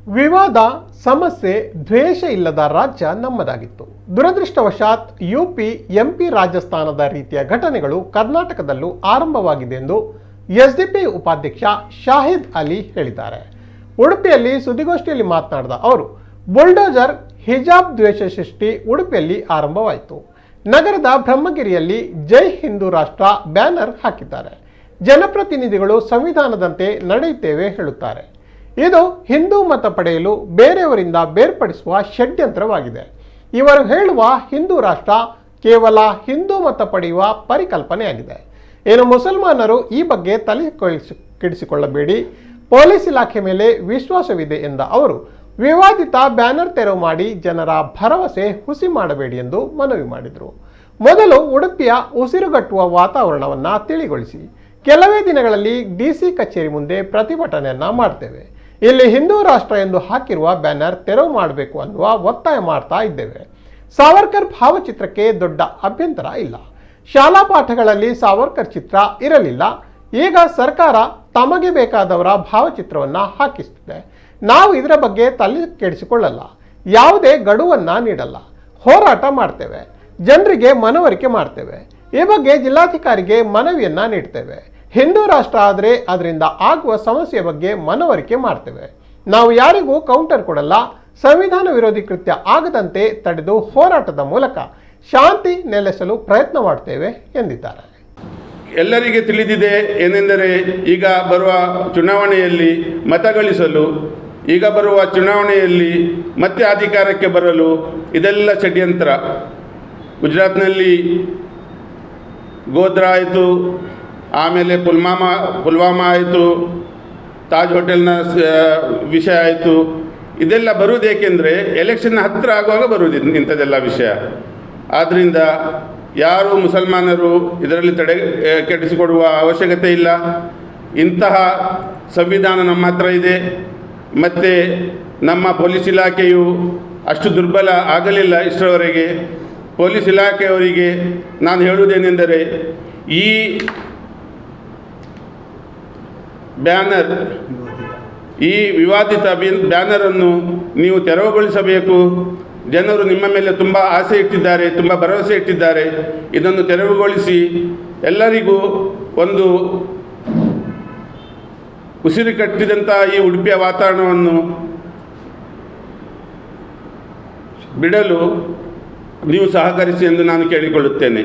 ವಿವಾದ, ಸಮಸ್ಯೆ, ದ್ವೇಷ ಇಲ್ಲದ ರಾಜ್ಯ ನಮ್ಮದಾಗಿತ್ತು. ದುರದೃಷ್ಟವಶಾತ್ ಯುಪಿ, ಎಂಪಿ, ರಾಜಸ್ಥಾನದ ರೀತಿಯ ಘಟನೆಗಳು ಕರ್ನಾಟಕದಲ್ಲೂ ಆರಂಭವಾಗಿದೆ ಎಂದು ಎಸ್ಡಿಪಿ ಉಪಾಧ್ಯಕ್ಷ ಶಾಹಿದ್ ಅಲಿ ಹೇಳಿದ್ದಾರೆ. ಉಡುಪಿಯಲ್ಲಿ ಸುದ್ದಿಗೋಷ್ಠಿಯಲ್ಲಿ ಮಾತನಾಡಿದ ಅವರು, ಬುಲ್ಡೋಜರ್, ಹಿಜಾಬ್ ದ್ವೇಷ ಸೃಷ್ಟಿ ಉಡುಪಿಯಲ್ಲಿ ಆರಂಭವಾಯಿತು. ನಗರದ ಬ್ರಹ್ಮಗಿರಿಯಲ್ಲಿ ಜೈ ಹಿಂದೂ ರಾಷ್ಟ್ರ ಬ್ಯಾನರ್ ಹಾಕಿದ್ದಾರೆ. ಜನಪ್ರತಿನಿಧಿಗಳು ಸಂವಿಧಾನದಂತೆ ನಡೆಯುತ್ತೇವೆ ಹೇಳುತ್ತಾರೆ. ಇದು ಹಿಂದೂ ಮತ ಪಡೆಯಲು ಬೇರೆಯವರಿಂದ ಬೇರ್ಪಡಿಸುವ ಷಡ್ಯಂತ್ರವಾಗಿದೆ. ಇವರು ಹೇಳುವ ಹಿಂದೂ ರಾಷ್ಟ್ರ ಕೇವಲ ಹಿಂದೂ ಮತ ಪಡೆಯುವ ಪರಿಕಲ್ಪನೆಯಾಗಿದೆ. ಏನು ಮುಸಲ್ಮಾನರು ಈ ಬಗ್ಗೆ ತಲೆ ಕೆಡಿಸಿಕೊಳ್ಳಬೇಡಿ, ಪೊಲೀಸ್ ಇಲಾಖೆ ಮೇಲೆ ವಿಶ್ವಾಸವಿದೆ ಎಂದ ಅವರು, ವಿವಾದಿತ ಬ್ಯಾನರ್ ತೆರವು ಮಾಡಿ ಜನರ ಭರವಸೆ ಹುಸಿ ಮಾಡಬೇಡಿ ಎಂದು ಮನವಿ ಮಾಡಿದರು. ಮೊದಲು ಉಡುಪಿಯ ಉಸಿರುಗಟ್ಟುವ ವಾತಾವರಣವನ್ನು ತಿಳಿಗೊಳಿಸಿ, ಕೆಲವೇ ದಿನಗಳಲ್ಲಿ ಡಿಸಿ ಕಚೇರಿ ಮುಂದೆ ಪ್ರತಿಭಟನೆಯನ್ನ ಮಾಡ್ತೇವೆ. ಇಲ್ಲಿ ಹಿಂದೂ ರಾಷ್ಟ್ರ ಎಂದು ಹಾಕಿರುವ ಬ್ಯಾನರ್ ತೆರವು ಮಾಡಬೇಕು ಅನ್ನುವ ಒತ್ತಾಯ ಮಾಡ್ತಾ ಇದ್ದೇವೆ. ಸಾವರ್ಕರ್ ಭಾವಚಿತ್ರಕ್ಕೆ ದೊಡ್ಡ ಅಭ್ಯಂತರ ಇಲ್ಲ. ಶಾಲಾ ಪಾಠಗಳಲ್ಲಿ ಸಾವರ್ಕರ್ ಚಿತ್ರ ಇರಲಿಲ್ಲ. ಈಗ ಸರ್ಕಾರ ತಮಗೆ ಬೇಕಾದವರ ಭಾವಚಿತ್ರವನ್ನ ಹಾಕಿಸುತ್ತಿದೆ. ನಾವು ಇದರ ಬಗ್ಗೆ ತಲೆ ಕೆಡಿಸಿಕೊಳ್ಳಲ್ಲ, ಯಾವುದೇ ಗಡುವನ್ನ ನೀಡಲ್ಲ, ಹೋರಾಟ ಮಾಡ್ತೇವೆ, ಜನರಿಗೆ ಮನವರಿಕೆ ಮಾಡ್ತೇವೆ. ಈ ಬಗ್ಗೆ ಜಿಲ್ಲಾಧಿಕಾರಿಗೆ ಮನವಿಯನ್ನ ನೀಡ್ತೇವೆ. ಹಿಂದೂ ರಾಷ್ಟ್ರ ಆದರೆ ಅದರಿಂದ ಆಗುವ ಸಮಸ್ಯೆ ಬಗ್ಗೆ ಮನವರಿಕೆ ಮಾಡ್ತೇವೆ. ನಾವು ಯಾರಿಗೂ ಕೌಂಟರ್ ಕೊಡಲ್ಲ. ಸಂವಿಧಾನ ವಿರೋಧಿ ಕೃತ್ಯ ಆಗದಂತೆ ತಡೆದು ಹೋರಾಟದ ಮೂಲಕ ಶಾಂತಿ ನೆಲೆಸಲು ಪ್ರಯತ್ನ ಮಾಡ್ತೇವೆ ಎಂದಿದ್ದಾರೆ. ಎಲ್ಲರಿಗೆ ತಿಳಿದಿದೆ ಏನೆಂದರೆ, ಈಗ ಬರುವ ಚುನಾವಣೆಯಲ್ಲಿ ಮತ ಗಳಿಸಲು, ಈಗ ಬರುವ ಚುನಾವಣೆಯಲ್ಲಿ ಮತ್ತೆ ಅಧಿಕಾರಕ್ಕೆ ಬರಲು ಇದೆಲ್ಲ ಷಡ್ಯಂತ್ರ. ಗುಜರಾತ್ನಲ್ಲಿ ಗೋಧ್ರಾ ಆಯಿತು, ಆಮೇಲೆ ಪುಲ್ವಾಮಾ ಆಯಿತು, ತಾಜ್ ಹೋಟೆಲ್ನ ವಿಷಯ ಆಯಿತು. ಇದೆಲ್ಲ ಬರುವುದೇಕೆಂದರೆ ಎಲೆಕ್ಷನ್ ಹತ್ತಿರ ಆಗುವಾಗ ಬರುವುದು ಇಂಥದ್ದೆಲ್ಲ ವಿಷಯ. ಆದ್ದರಿಂದ ಯಾರು ಮುಸಲ್ಮಾನರು ಇದರಲ್ಲಿ ಕೆಡಿಸಿಕೊಡುವ ಅವಶ್ಯಕತೆ ಇಲ್ಲ. ಇಂತಹ ಸಂವಿಧಾನ ನಮ್ಮ ಹತ್ರ ಇದೆ. ಮತ್ತು ನಮ್ಮ ಪೊಲೀಸ್ ಇಲಾಖೆಯು ಅಷ್ಟು ದುರ್ಬಲ ಆಗಲಿಲ್ಲ ಇಷ್ಟರವರೆಗೆ. ಪೊಲೀಸ್ ಇಲಾಖೆಯವರಿಗೆ ನಾನು ಹೇಳುವುದೇನೆಂದರೆ, ಈ ಬ್ಯಾನರ್, ಈ ವಿವಾದಿತ ಬ್ಯಾನರನ್ನು ನೀವು ತೆರವುಗೊಳಿಸಬೇಕು. ಜನರು ನಿಮ್ಮ ಮೇಲೆ ತುಂಬ ಆಸೆ ಇಟ್ಟಿದ್ದಾರೆ, ತುಂಬ ಭರವಸೆ ಇಟ್ಟಿದ್ದಾರೆ. ಇದನ್ನು ತೆರವುಗೊಳಿಸಿ ಎಲ್ಲರಿಗೂ ಒಂದು ಉಸಿರು ಕಟ್ಟಿದಂಥ ಈ ಉಡುಪಿಯ ವಾತಾವರಣವನ್ನು ಬಿಡಲು ನೀವು ಸಹಕರಿಸಿ ಎಂದು ನಾನು ಕೇಳಿಕೊಳ್ಳುತ್ತೇನೆ.